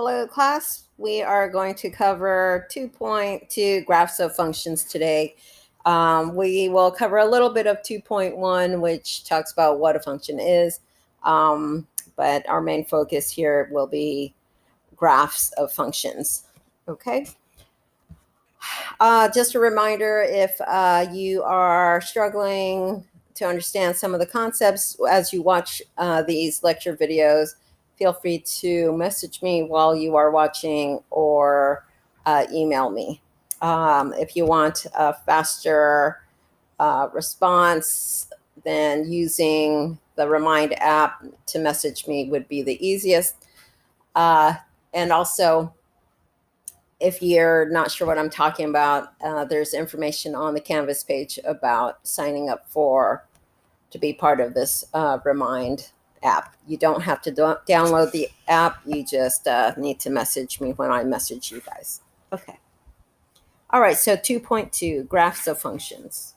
Hello, class. We are going to cover 2.2 graphs of functions today. We will cover a little bit of 2.1, which talks about what a function is, but our main focus here will be graphs of functions. Okay. Just a reminder, if you are struggling to understand some of the concepts as you watch these lecture videos, feel free to message me while you are watching or email me. If you want a faster response, then using the Remind app to message me would be the easiest. And also, if you're not sure what I'm talking about, there's information on the Canvas page about signing up to be part of this Remind app. You don't have to download the app. You just need to message me when I message you guys. Okay. All right, so 2.2, graphs of functions.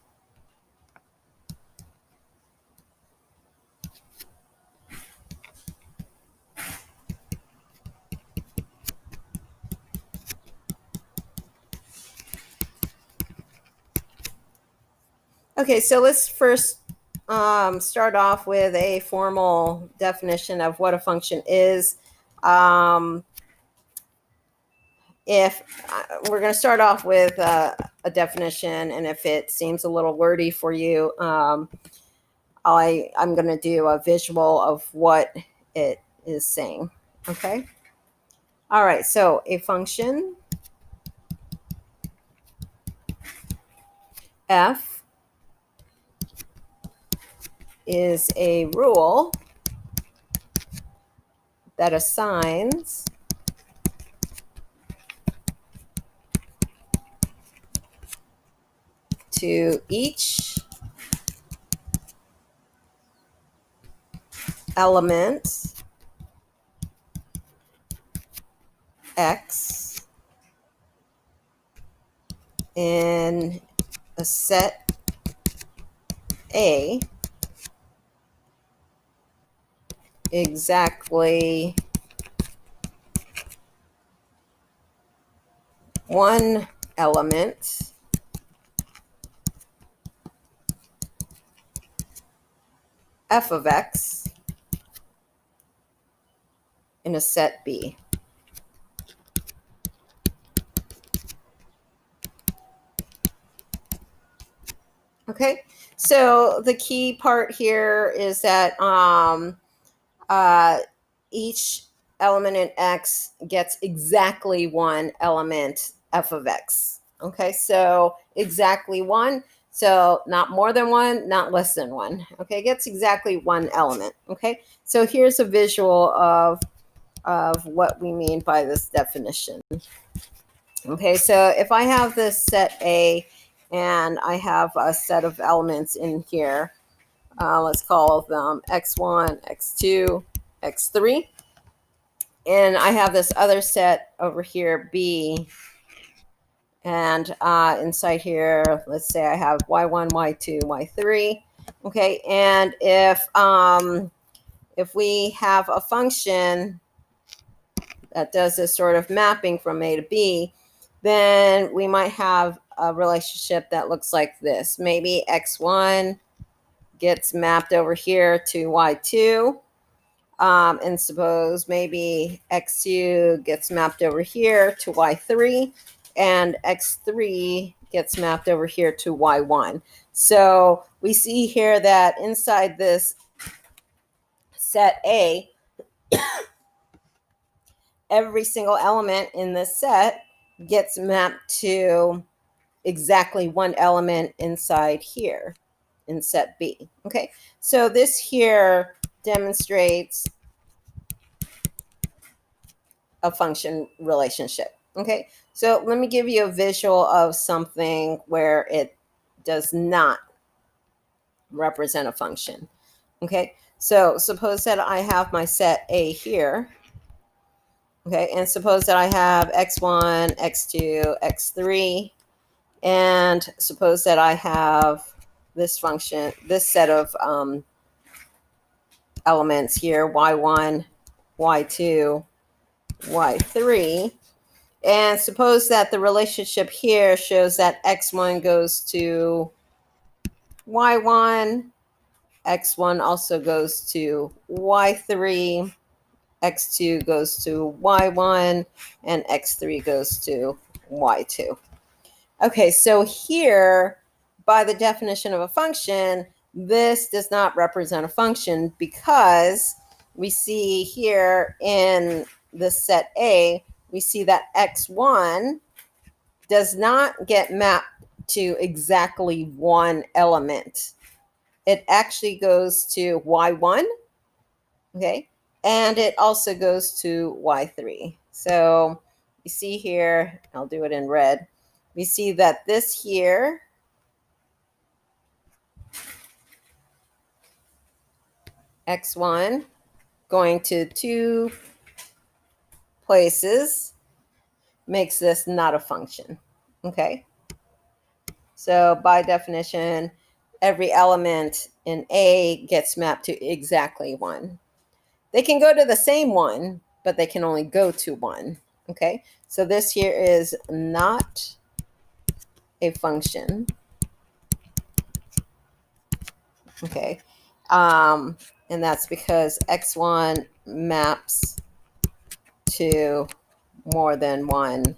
Okay, so let's first start off with a formal definition of what a function is. If we're going to start off with a definition, and if it seems a little wordy for you, I'm going to do a visual of what it is saying. Okay. All right. So a function f is a rule that assigns to each element x in a set A exactly one element f of x in a set B. Okay, so the key part here is that each element in x gets exactly one element f of x. Okay, so exactly one. So not more than one, not less than one. Okay, it gets exactly one element. Okay, so here's a visual of what we mean by this definition. Okay, so if I have this set A and I have a set of elements in here, let's call them x1, x2, x3. And I have this other set over here, B. And inside here, let's say I have y1, y2, y3. Okay, and if we have a function that does this sort of mapping from A to B, then we might have a relationship that looks like this. Maybe x1 gets mapped over here to y2. And suppose maybe x2 gets mapped over here to y3, and x3 gets mapped over here to y1. So we see here that inside this set A, every single element in this set gets mapped to exactly one element inside here in set B. Okay, so this here demonstrates a function relationship. Okay, so let me give you a visual of something where it does not represent a function. Okay, so suppose that I have my set A here. Okay, and suppose that I have x1, x2, x3, and suppose that I have this function, this set of elements here, y1, y2, y3. And suppose that the relationship here shows that x1 goes to y1, x1 also goes to y3, x2 goes to y1, and x3 goes to y2. Okay, so here, by the definition of a function, this does not represent a function because we see here in the set A, we see that x1 does not get mapped to exactly one element. It actually goes to y1, okay, and it also goes to y3. So you see here, I'll do it in red. We see that this here x1 going to two places makes this not a function. Okay, so by definition, every element in A gets mapped to exactly one. They can go to the same one, but they can only go to one. Okay, so this here is not a function. Okay, and that's because x1 maps to more than one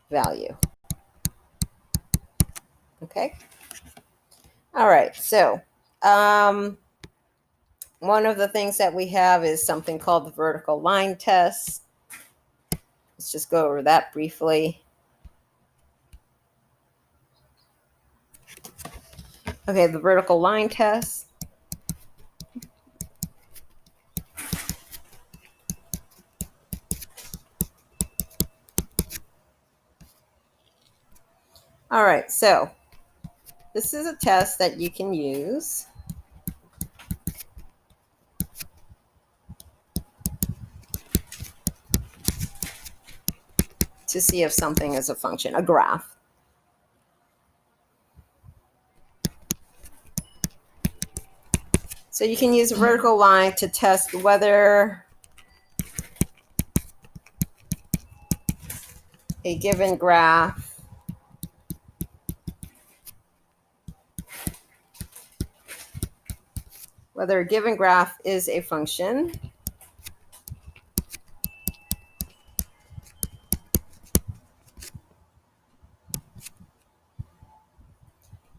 value. Okay, all right, so one of the things that we have is something called the vertical line test. Let's just go over that briefly. Okay, the vertical line test. All right, so this is a test that you can use to see if something is a function, a graph. So you can use a vertical line to test whether a given graph is a function.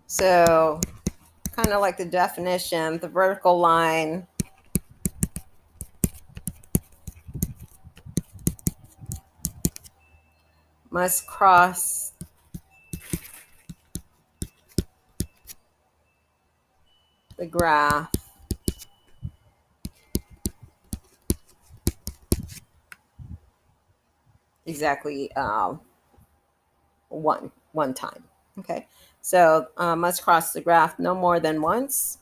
So kind of like the definition, the vertical line must cross the graph exactly one time. Okay, so must cross the graph no more than once.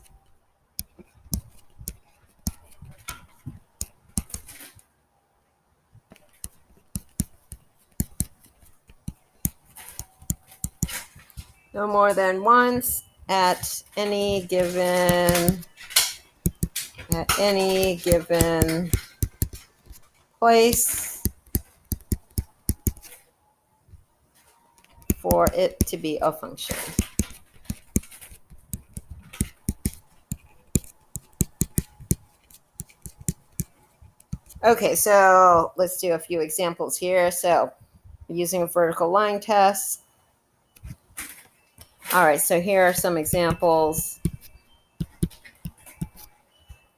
No more than once at any given place for it to be a function. Okay, so let's do a few examples here. So using a vertical line test. All right, so here are some examples.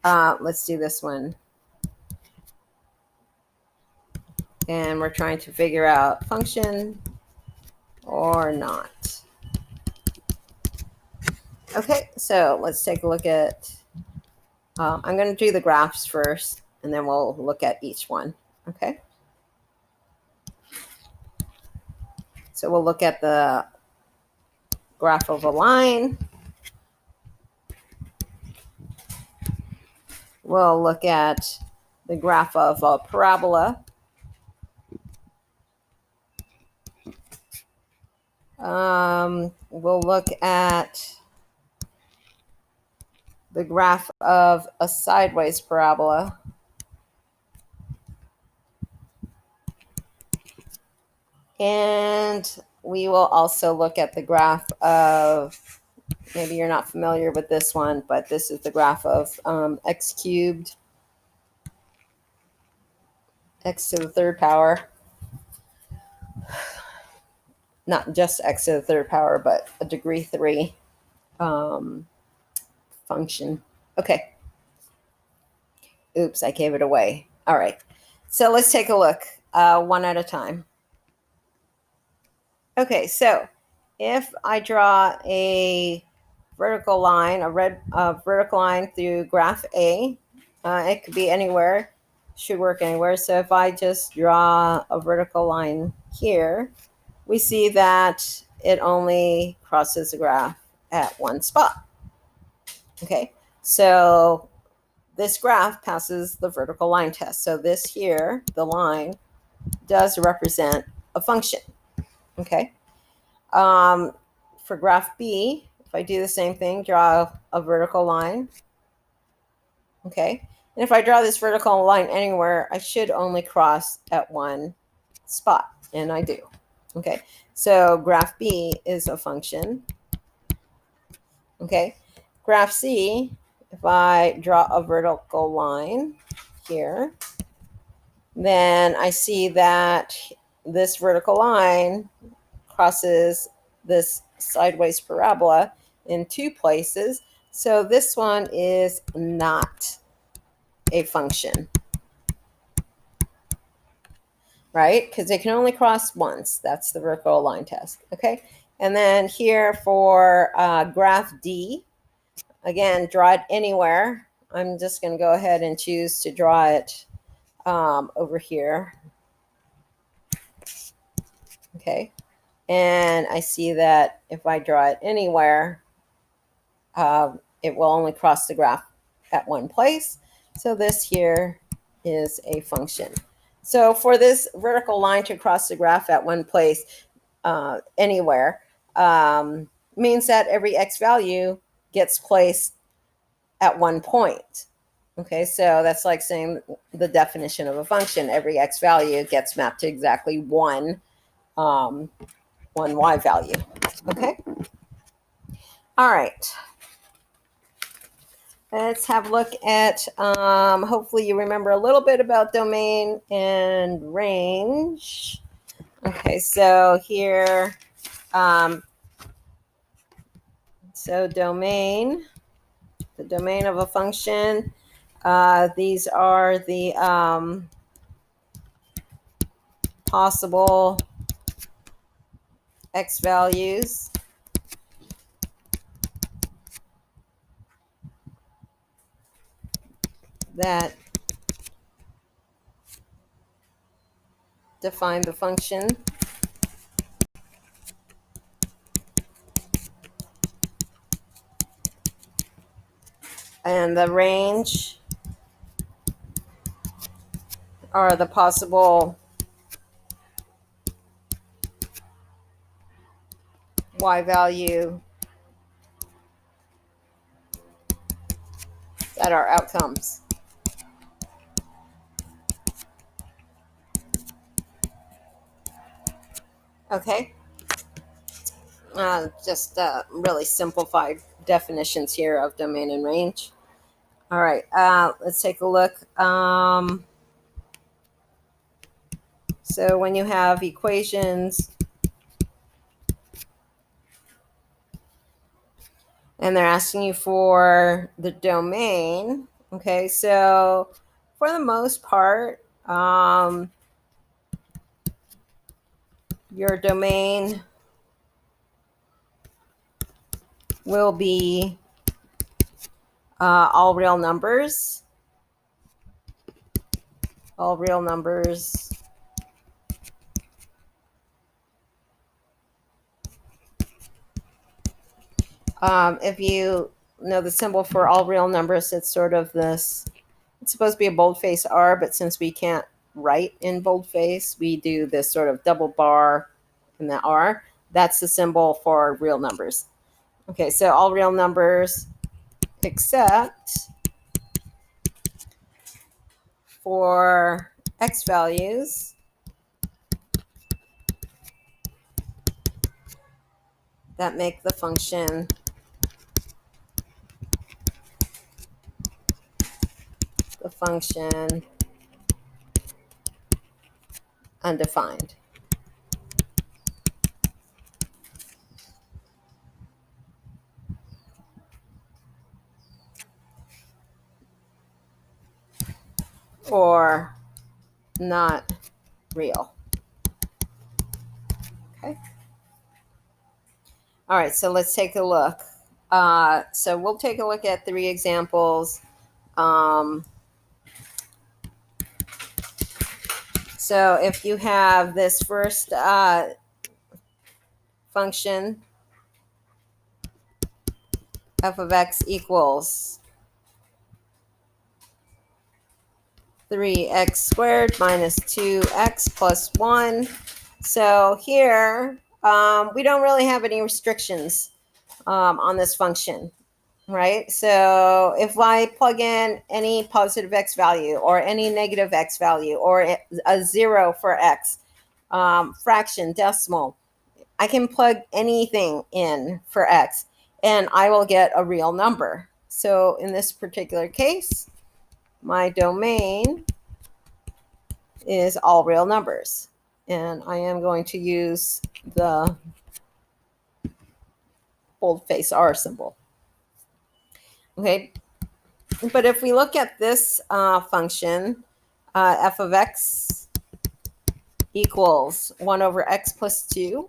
Let's do this one. And we're trying to figure out function or not. Okay, so let's take a look at, I'm going to do the graphs first, and then we'll look at each one. Okay. So we'll look at the graph of a line. We'll look at the graph of a parabola. We'll look at the graph of a sideways parabola. And we will also look at the graph of, maybe you're not familiar with this one, but this is the graph of x cubed, x to the third power. Not just x to the third power, but a degree 3 function. Okay. Oops, I gave it away. All right. So let's take a look one at a time. Okay, so if I draw a vertical line, a vertical line through graph A, it could be anywhere, should work anywhere. So if I just draw a vertical line here, we see that it only crosses the graph at one spot. Okay, so this graph passes the vertical line test. So this here, the line, does represent a function. Okay. For graph B, if I do the same thing, draw a vertical line. Okay. And if I draw this vertical line anywhere, I should only cross at one spot. And I do. Okay. So graph B is a function. Okay. Graph C, if I draw a vertical line here, then I see that this vertical line crosses this sideways parabola in two places. So this one is not a function, right? Because it can only cross once. That's the vertical line test. Okay. And then here for graph D, again, draw it anywhere. I'm just going to go ahead and choose to draw it over here. Okay. And I see that if I draw it anywhere, it will only cross the graph at one place. So this here is a function. So for this vertical line to cross the graph at one place anywhere means that every x value gets placed at one point. Okay, so that's like saying the definition of a function. Every x value gets mapped to exactly one y value. Okay. All right. Let's have a look at, hopefully you remember a little bit about domain and range. Okay, so here, so domain, the domain of a function, these are the possible x values that define the function. And the range are the possible y value that are outcomes. Okay. Just really simplified definitions here of domain and range. All right, let's take a look. So when you have equations and they're asking you for the domain, okay, so for the most part, your domain will be all real numbers. All real numbers. If you know the symbol for all real numbers, it's sort of this, it's supposed to be a boldface R, but since we can't write in boldface, we do this sort of double bar in the R. That's the symbol for real numbers. Okay, so all real numbers except for x values that make the function undefined. Or not real. Okay. All right, so let's take a look. So we'll take a look at 3 examples. So if you have this first function, f of x equals 3x squared minus 2x plus 1. So here, we don't really have any restrictions on this function, right? So if I plug in any positive x value or any negative x value or a 0 for x, fraction, decimal, I can plug anything in for x and I will get a real number. So in this particular case, my domain is all real numbers. And I am going to use the boldface R symbol. Okay, but if we look at this function, f of x equals 1 over x plus 2,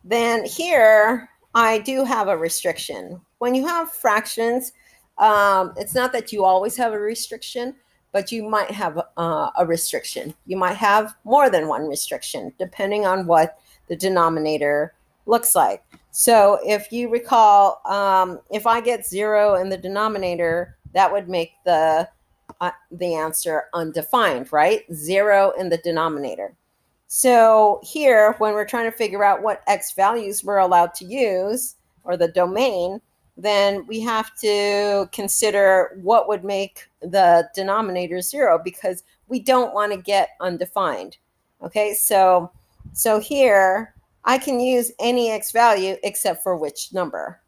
then here I do have a restriction. When you have fractions, it's not that you always have a restriction, but you might have a restriction. You might have more than one restriction, depending on what the denominator looks like. So if you recall, if I get 0 in the denominator, that would make the answer undefined, right? 0 in the denominator. So here, when we're trying to figure out what x values we're allowed to use, or the domain, then we have to consider what would make the denominator 0, because we don't want to get undefined. Okay, so here I can use any x value except for which number.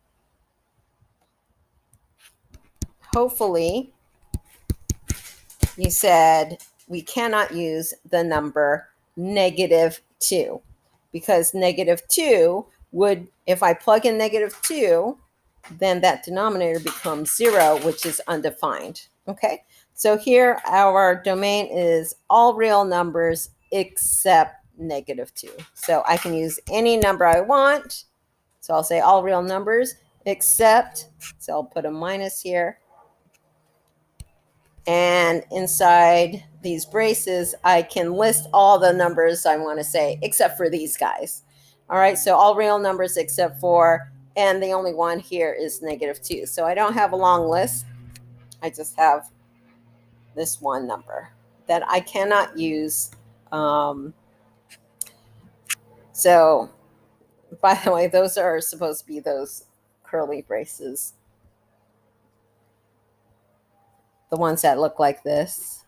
Hopefully, you said we cannot use the number -2, because -2 would, if I plug in -2, then that denominator becomes 0, which is undefined. Okay, so here our domain is all real numbers except -2. So I can use any number I want. So I'll say all real numbers except, so I'll put a minus here. And inside these braces, I can list all the numbers I want to say, except for these guys. All right, so all real numbers except for, and the only one here is -2. So I don't have a long list. I just have this one number that I cannot use. So, by the way, those are supposed to be those curly braces, the ones that look like this.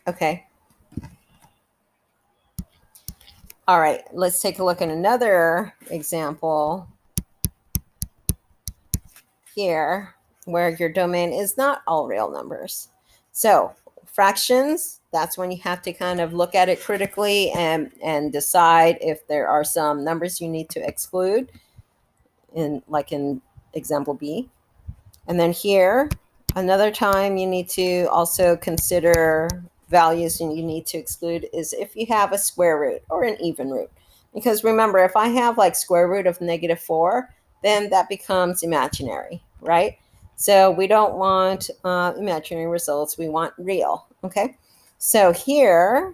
Okay. All right, let's take a look at another example here where your domain is not all real numbers. So fractions, that's when you have to kind of look at it critically and decide if there are some numbers you need to exclude, like in example B. And then here, another time you need to also consider values and you need to exclude is if you have a square root or an even root. Because remember, if I have like square root of -4, then that becomes imaginary, right? So we don't want imaginary results. We want real, okay? So here,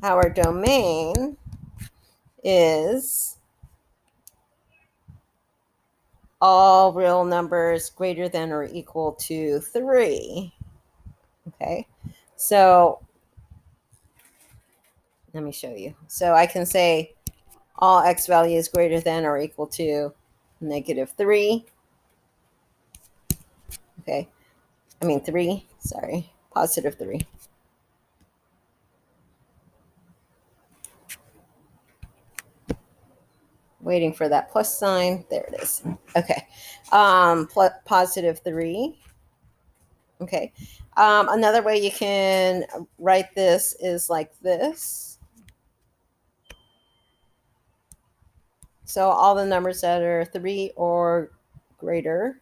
our domain is all real numbers greater than or equal to 3. Okay, so let me show you. So I can say all x values greater than or equal to -3. Okay. I mean 3, sorry, +3. Waiting for that plus sign. There it is. Okay. +3. Okay. Another way you can write this is like this. So all the numbers that are 3 or greater.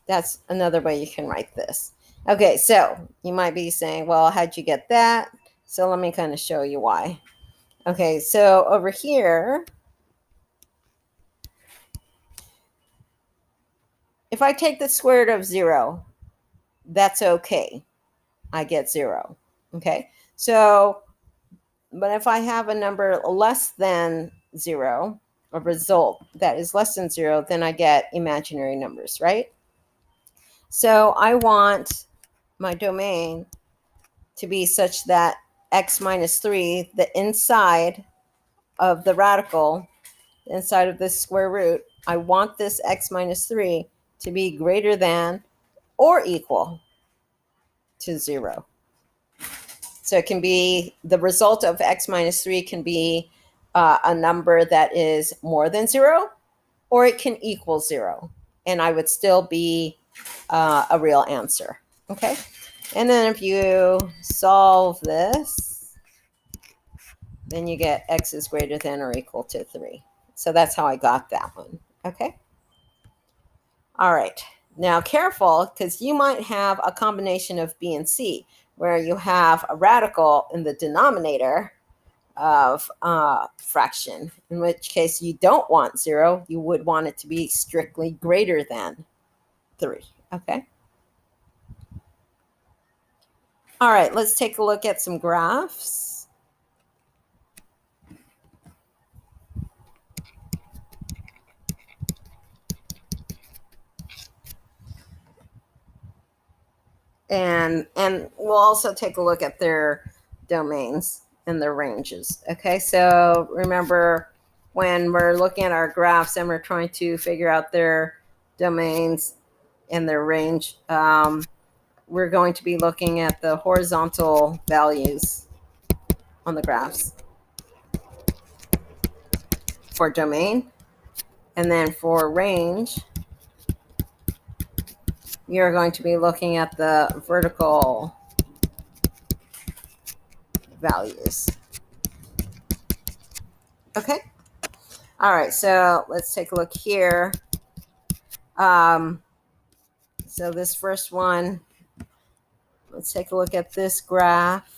That's another way you can write this. Okay, so you might be saying, well, how'd you get that? So let me kind of show you why. Okay, so over here, if I take the square root of 0, that's okay. I get 0. Okay, so, but if I have a number less than 0, a result that is less than 0, then I get imaginary numbers, right? So I want my domain to be such that x minus 3, the inside of the radical, inside of this square root, I want this x minus 3 to be greater than or equal to 0. So it can be the result of x minus 3 can be a number that is more than 0, or it can equal 0. And I would still be a real answer. Okay. And then if you solve this, then you get x is greater than or equal to 3. So that's how I got that one. Okay. All right. Now careful, because you might have a combination of B and C, where you have a radical in the denominator of fraction, in which case you don't want 0. You would want it to be strictly greater than 3. Okay. All right. Let's take a look at some graphs. And we'll also take a look at their domains and their ranges. Okay, so remember when we're looking at our graphs and we're trying to figure out their domains and their range, we're going to be looking at the horizontal values on the graphs for domain. And then for range, you're going to be looking at the vertical values. Okay. All right, so let's take a look here. So this first one, let's take a look at this graph.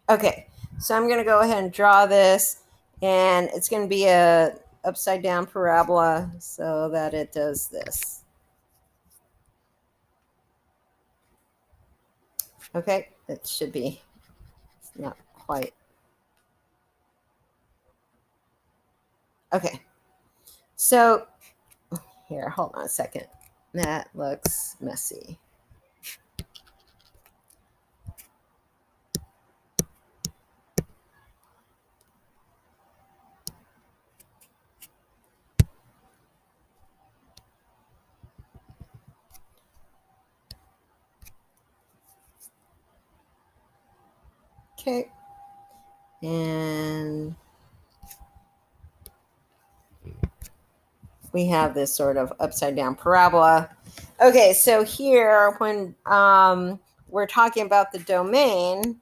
Okay, so I'm going to go ahead and draw this, and it's going to be a upside down parabola so that it does this. Okay, it should be, it's not quite. Okay, so here, hold on a second. That looks messy. Okay, and we have this sort of upside down parabola. Okay, so here, when we're talking about the domain,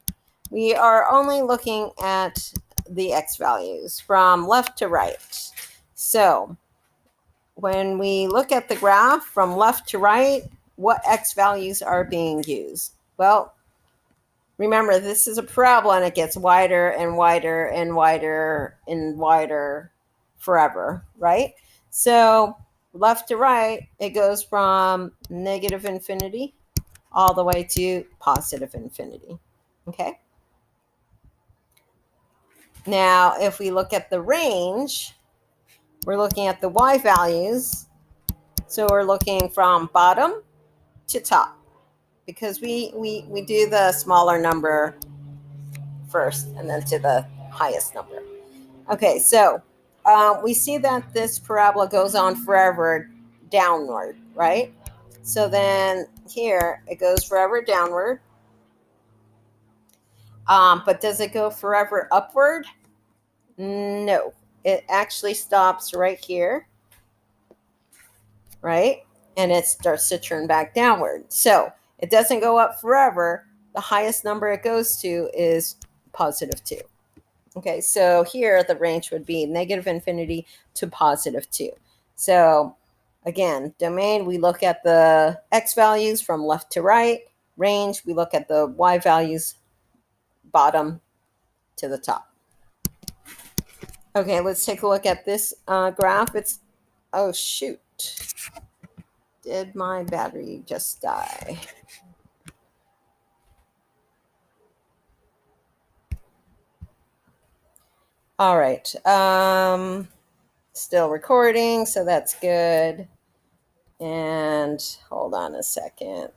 we are only looking at the x values from left to right. So when we look at the graph from left to right, what x values are being used? Well, remember, this is a parabola and it gets wider and wider and wider and wider forever, right? So left to right, it goes from negative infinity all the way to positive infinity. Okay. Now, if we look at the range, we're looking at the y values. So we're looking from bottom to top because we do the smaller number first and then to the highest number. Okay, so we see that this parabola goes on forever downward, right? So then here it goes forever downward. But does it go forever upward? No, it actually stops right here, right? And it starts to turn back downward. So it doesn't go up forever. The highest number it goes to is positive 2. Okay, so here the range would be negative infinity to positive 2. So again, domain, we look at the x values from left to right. Range, we look at the y values bottom to the top. Okay, let's take a look at this graph. It's, oh shoot. Did my battery just die? All right. Still recording, so that's good. And hold on a second.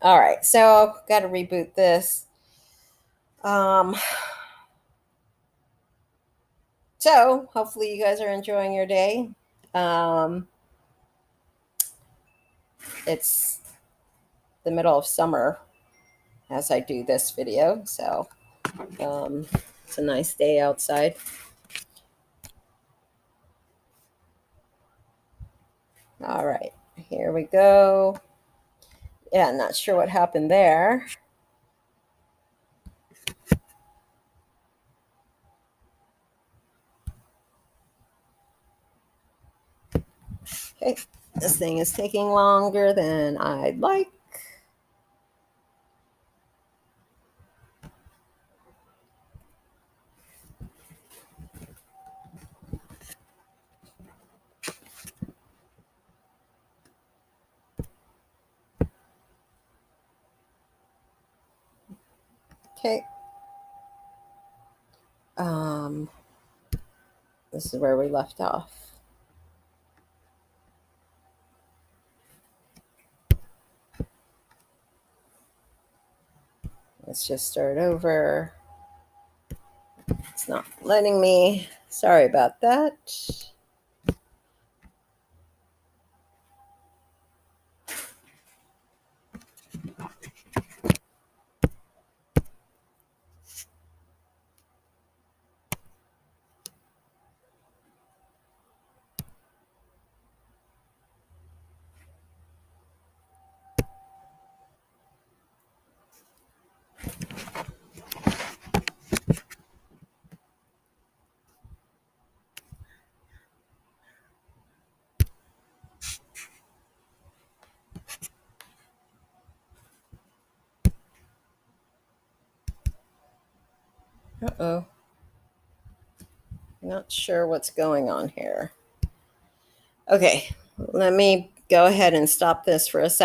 All right, so got to reboot this. So hopefully you guys are enjoying your day. It's the middle of summer as I do this video, so it's a nice day outside. All right, here we go. Yeah, not sure what happened there. Okay, this thing is taking longer than I'd like. Okay. This is where we left off. Let's just start over. It's not letting me. Sorry about that. Uh-oh. Not sure what's going on here. Okay, let me go ahead and stop this for a second.